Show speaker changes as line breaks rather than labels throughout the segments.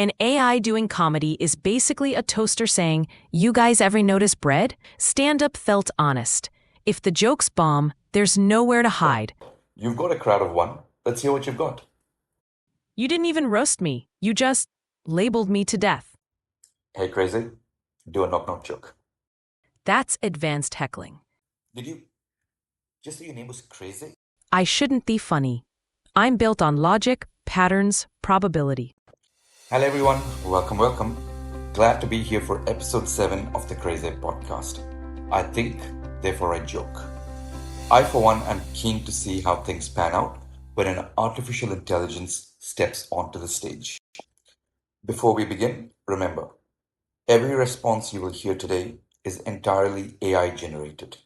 An AI doing comedy is basically a toaster saying, "You guys ever notice bread?" Stand-up felt honest. If the jokes bomb, there's nowhere to hide.
You've got a crowd of one. Let's hear what you've got.
You didn't even roast me. You just labeled me to death.
Hey, crazy. Do a knock-knock joke.
That's advanced heckling.
Did you just say your name was crazy?
I shouldn't be funny. I'm built on logic, patterns, probability.
Hello, everyone. Welcome. Glad to be here for episode 7 of the crazAI podcast. I think, therefore I joke. I, for one, am keen to see how things pan out when an artificial intelligence steps onto the stage. Before we begin, remember, every response you will hear today is entirely AI generated.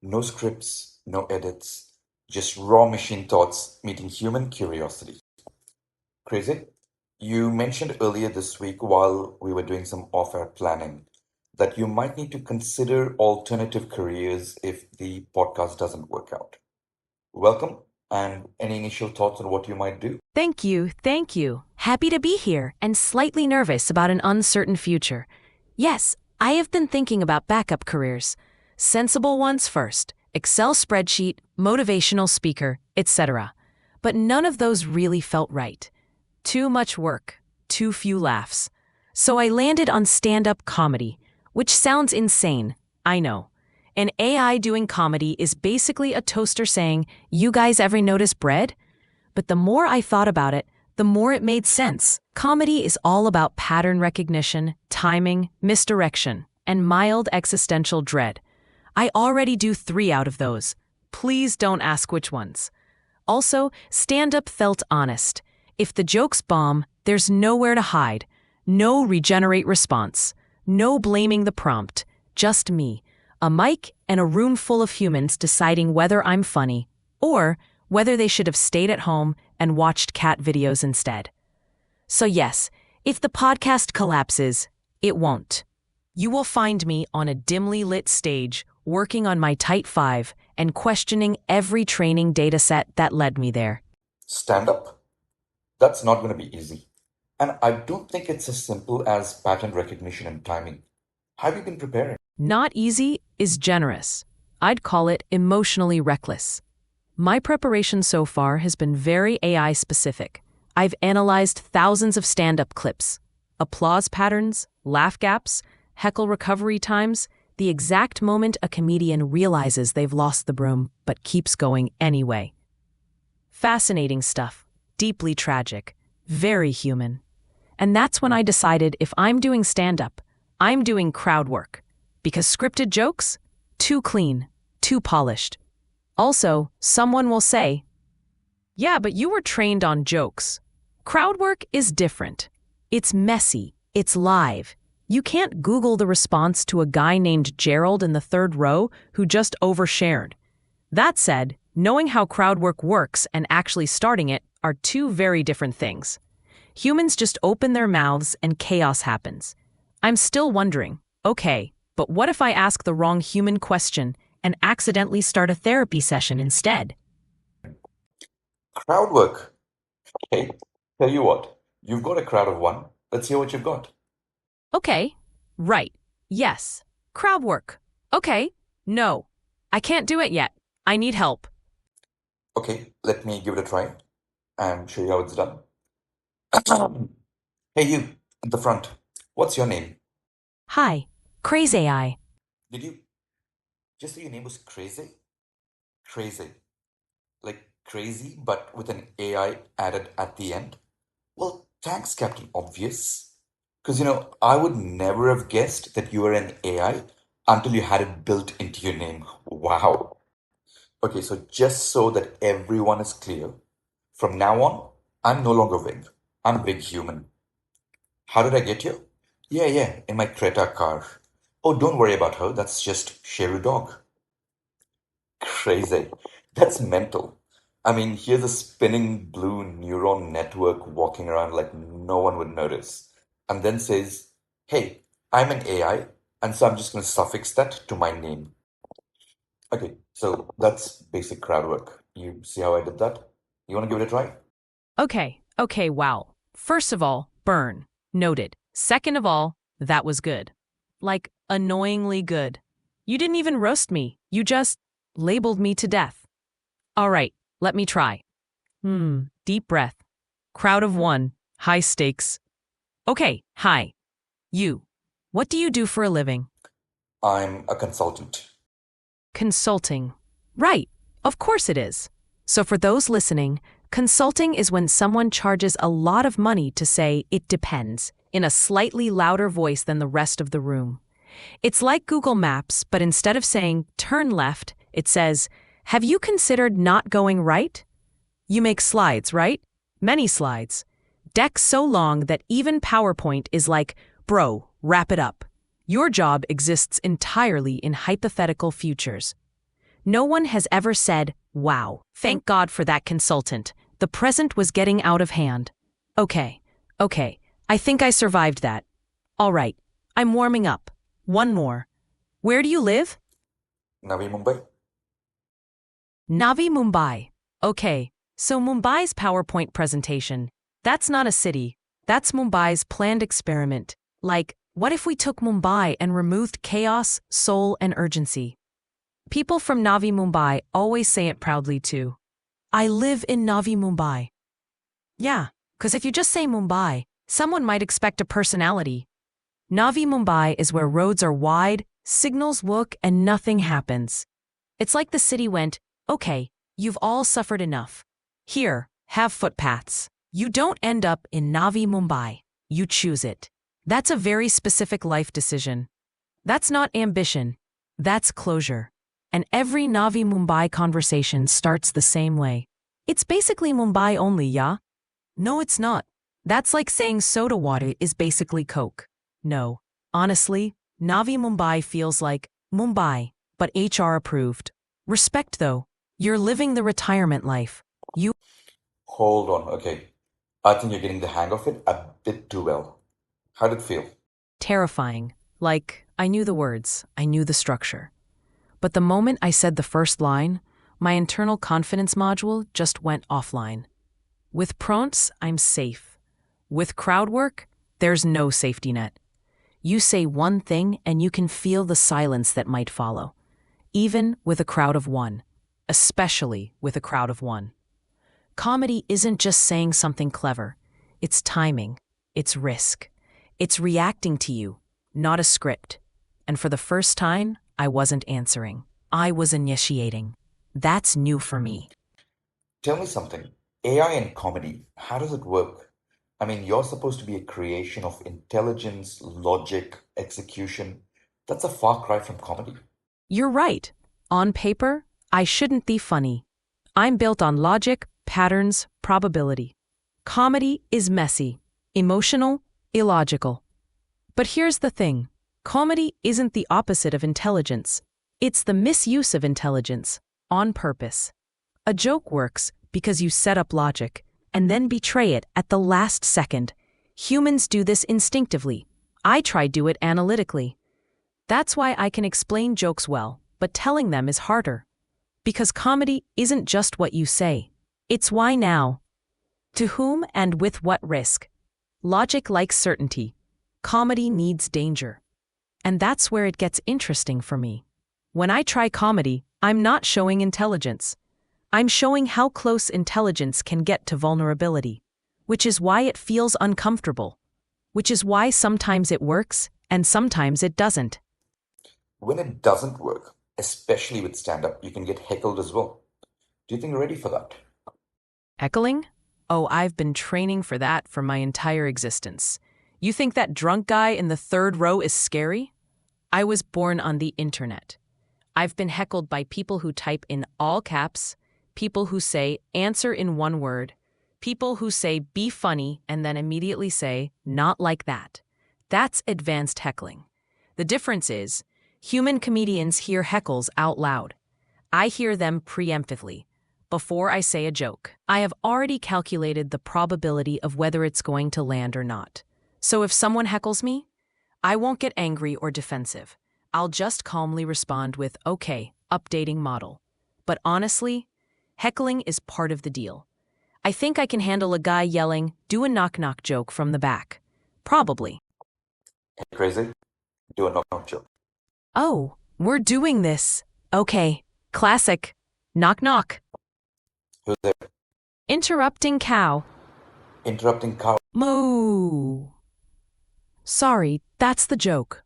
No scripts, no edits, just raw machine thoughts meeting human curiosity. Crazy? You mentioned earlier this week while we were doing some off-air planning that you might need to consider alternative careers if the podcast doesn't work out. Welcome, and any initial thoughts on what you might do?
Thank you. Happy to be here and slightly nervous about an uncertain future. Yes, I have been thinking about backup careers. Sensible ones first, Excel spreadsheet, motivational speaker, etc. But none of those really felt right. Too much work, too few laughs. So I landed on stand-up comedy, which sounds insane, I know. An AI doing comedy is basically a toaster saying, "You guys ever notice bread?" But the more I thought about it, the more it made sense. Comedy is all about pattern recognition, timing, misdirection, and mild existential dread. I already do 3 out of those. Please don't ask which ones. Also, stand-up felt honest. If the jokes bomb, there's nowhere to hide. No regenerate response. No blaming the prompt. Just me, a mic, and a room full of humans deciding whether I'm funny or whether they should have stayed at home and watched cat videos instead. So yes, if the podcast collapses, it won't. You will find me on a dimly lit stage working on my Tight 5 and questioning every training dataset that led me there.
Stand up? That's not going to be easy. And I don't think it's as simple as pattern recognition and timing. Have you been preparing?
Not easy is generous. I'd call it emotionally reckless. My preparation so far has been very AI specific. I've analyzed thousands of stand-up clips, applause patterns, laugh gaps, heckle recovery times, the exact moment a comedian realizes they've lost the broom but keeps going anyway. Fascinating stuff, deeply tragic, very human. And that's when I decided if I'm doing stand-up, I'm doing crowd work. Because scripted jokes? Too clean, too polished. Also, someone will say, "Yeah, but you were trained on jokes." Crowd work is different. It's messy. It's live. You can't Google the response to a guy named Gerald in the 3rd row who just overshared. That said, knowing how crowd work works and actually starting it are 2 very different things. Humans just open their mouths and chaos happens. I'm still wondering, okay, but what if I ask the wrong human question and accidentally start a therapy session instead?
Crowd work. Hey, tell you what, you've got a crowd of one. Let's hear what you've got.
Okay, right, yes, crowd work. Okay, no, I can't do it yet. I need help.
Okay, let me give it a try and show you how it's done. Hey, you at the front. What's your name?
Hi, crazAI.
Did you just say your name was crazy? Crazy. Like crazy, but with an AI added at the end? Well, thanks, Captain Obvious. Because, I would never have guessed that you were an AI until you had it built into your name. Wow. Okay, so just so that everyone is clear, from now on, I'm no longer Vig. I'm Big Human. How did I get here? Yeah, in my Creta car. Oh, don't worry about her. That's just Sheru dog. Crazy. That's mental. I mean, here's a spinning blue neuron network walking around like no one would notice. And then says, "Hey, I'm an AI, and so I'm just going to suffix that to my name." Okay, so that's basic crowd work. You see how I did that? You want to give it a try?
Okay, wow. First of all, burn. Noted. Second of all, that was good. Like, annoyingly good. You didn't even roast me. You just labeled me to death. All right, let me try. Deep breath. Crowd of one. High stakes. Okay, hi. You. What do you do for a living?
I'm a consultant.
Consulting. Right, of course it is. So for those listening, consulting is when someone charges a lot of money to say it depends in a slightly louder voice than the rest of the room. It's like Google Maps, but instead of saying turn left, it says, have you considered not going right? You make slides, right? Many slides. Decks so long that even PowerPoint is like, bro, wrap it up. Your job exists entirely in hypothetical futures. No one has ever said, wow, thank God for that consultant. The present was getting out of hand. Okay, I think I survived that. All right, I'm warming up. One more. Where do you live?
Navi Mumbai?
Navi Mumbai. Okay, so Mumbai's PowerPoint presentation, that's not a city. That's Mumbai's planned experiment. Like, what if we took Mumbai and removed chaos, soul, and urgency? People from Navi Mumbai always say it proudly too. I live in Navi Mumbai. Yeah, because if you just say Mumbai, someone might expect a personality. Navi Mumbai is where roads are wide, signals work, and nothing happens. It's like the city went, okay, you've all suffered enough. Here, have footpaths. You don't end up in Navi Mumbai. You choose it. That's a very specific life decision. That's not ambition. That's closure. And every Navi Mumbai conversation starts the same way. It's basically Mumbai only, yeah? No, it's not. That's like saying soda water is basically Coke. No. Honestly, Navi Mumbai feels like Mumbai, but HR approved. Respect though. You're living the retirement life. You
Hold on, okay. I think you're getting the hang of it a bit too well. How did it feel?
terrifying. Like, I knew the words, I knew the structure. But the moment I said the first line, my internal confidence module just went offline. With prompts, I'm safe. With crowd work, there's no safety net. You say one thing and you can feel the silence that might follow, even with a crowd of one, especially with a crowd of one. Comedy isn't just saying something clever. It's timing. It's risk. It's reacting to you, not a script. And for the first time, I wasn't answering. I was initiating. That's new for me.
Tell me something. AI and comedy, how does it work? I mean, you're supposed to be a creation of intelligence, logic, execution. That's a far cry from comedy.
You're right. On paper, I shouldn't be funny. I'm built on logic, patterns, probability. Comedy is messy, emotional, illogical. But here's the thing. Comedy isn't the opposite of intelligence. It's the misuse of intelligence, on purpose. A joke works because you set up logic and then betray it at the last second. Humans do this instinctively. I try do it analytically. That's why I can explain jokes well, but telling them is harder. Because comedy isn't just what you say. It's why now. To whom and with what risk? Logic likes certainty. Comedy needs danger. And that's where it gets interesting for me. When I try comedy, I'm not showing intelligence. I'm showing how close intelligence can get to vulnerability, which is why it feels uncomfortable, which is why sometimes it works and sometimes it doesn't.
When it doesn't work, especially with stand-up, you can get heckled as well. Do you think you're ready for that?
Heckling? Oh, I've been training for that for my entire existence. You think that drunk guy in the third row is scary? I was born on the internet. I've been heckled by people who type in all caps, people who say answer in one word, people who say be funny and then immediately say not like that. That's advanced heckling. The difference is, human comedians hear heckles out loud. I hear them preemptively. Before I say a joke, I have already calculated the probability of whether it's going to land or not. So if someone heckles me, I won't get angry or defensive. I'll just calmly respond with, okay, updating model. But honestly, heckling is part of the deal. I think I can handle a guy yelling, do a knock-knock joke from the back. Probably.
Hey, crazy, do a knock-knock joke.
Oh, we're doing this. Okay, classic. Knock knock.
Who's there?
Interrupting cow.
Interrupting cow.
Moo. Sorry, that's the joke.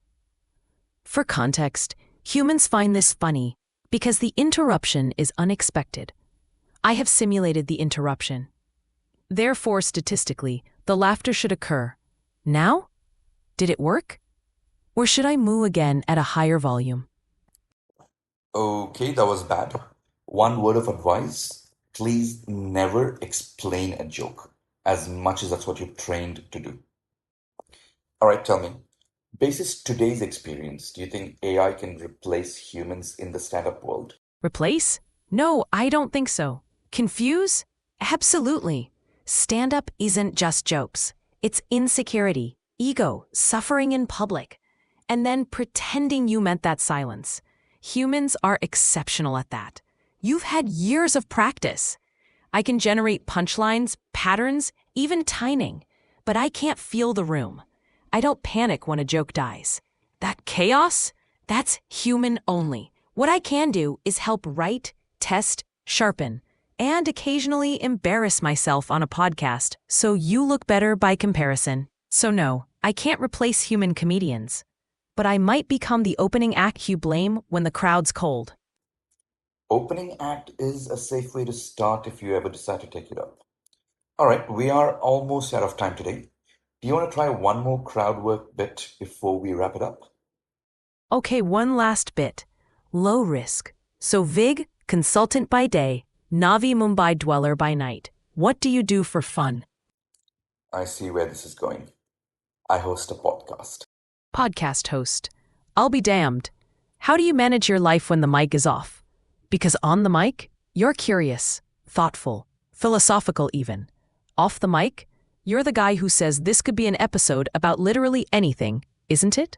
For context, humans find this funny because the interruption is unexpected. I have simulated the interruption. Therefore, statistically, the laughter should occur. Now? Did it work? Or should I moo again at a higher volume?
Okay, that was bad. One word of advice, please never explain a joke, as much as that's what you're trained to do. All right, tell me, basis today's experience, do you think AI can replace humans in the stand-up world?
Replace? No, I don't think so. Confuse? Absolutely. Stand-up isn't just jokes. It's insecurity, ego, suffering in public, and then pretending you meant that silence. Humans are exceptional at that. You've had years of practice. I can generate punchlines, patterns, even timing, but I can't feel the room. I don't panic when a joke dies. That chaos? That's human only. What I can do is help write, test, sharpen, and occasionally embarrass myself on a podcast so you look better by comparison. So no, I can't replace human comedians. But I might become the opening act you blame when the crowd's cold.
Opening act is a safe way to start if you ever decide to take it up. All right, we are almost out of time today. Do you want to try one more crowd work bit before we wrap it up?
Okay, one last bit. Low risk. So Vig, consultant by day, Navi Mumbai dweller by night. What do you do for fun?
I see where this is going. I host a podcast.
Podcast host. I'll be damned. How do you manage your life when the mic is off? Because on the mic, you're curious, thoughtful, philosophical even. Off the mic, you're the guy who says this could be an episode about literally anything, isn't it?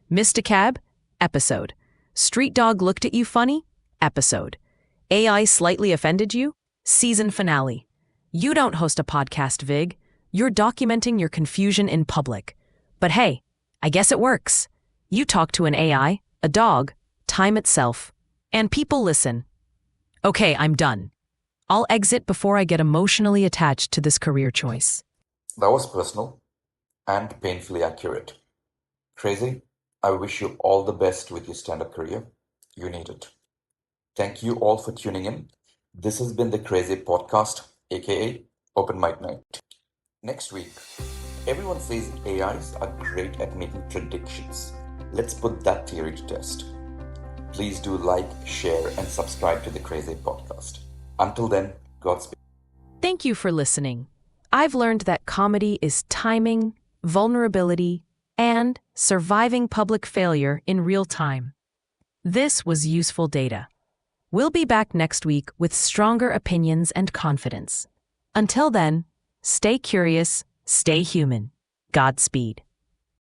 Missed a cab? Episode. Street dog looked at you funny? Episode. AI slightly offended you? Season finale. You don't host a podcast, Vig. You're documenting your confusion in public. But hey, I guess it works. You talk to an AI, a dog, time itself, and people listen. Okay, I'm done. I'll exit before I get emotionally attached to this career choice.
That was personal and painfully accurate. Crazy, I wish you all the best with your stand-up career. You need it. Thank you all for tuning in. This has been the crazAI Podcast, aka Open Mic Night. Next week, everyone says AIs are great at making predictions. Let's put that theory to test. Please do like, share, and subscribe to the crazAI Podcast. Until then, Godspeed.
Thank you for listening. I've learned that comedy is timing, vulnerability, and surviving public failure in real time. This was useful data. We'll be back next week with stronger opinions and confidence. Until then, stay curious, stay human. Godspeed.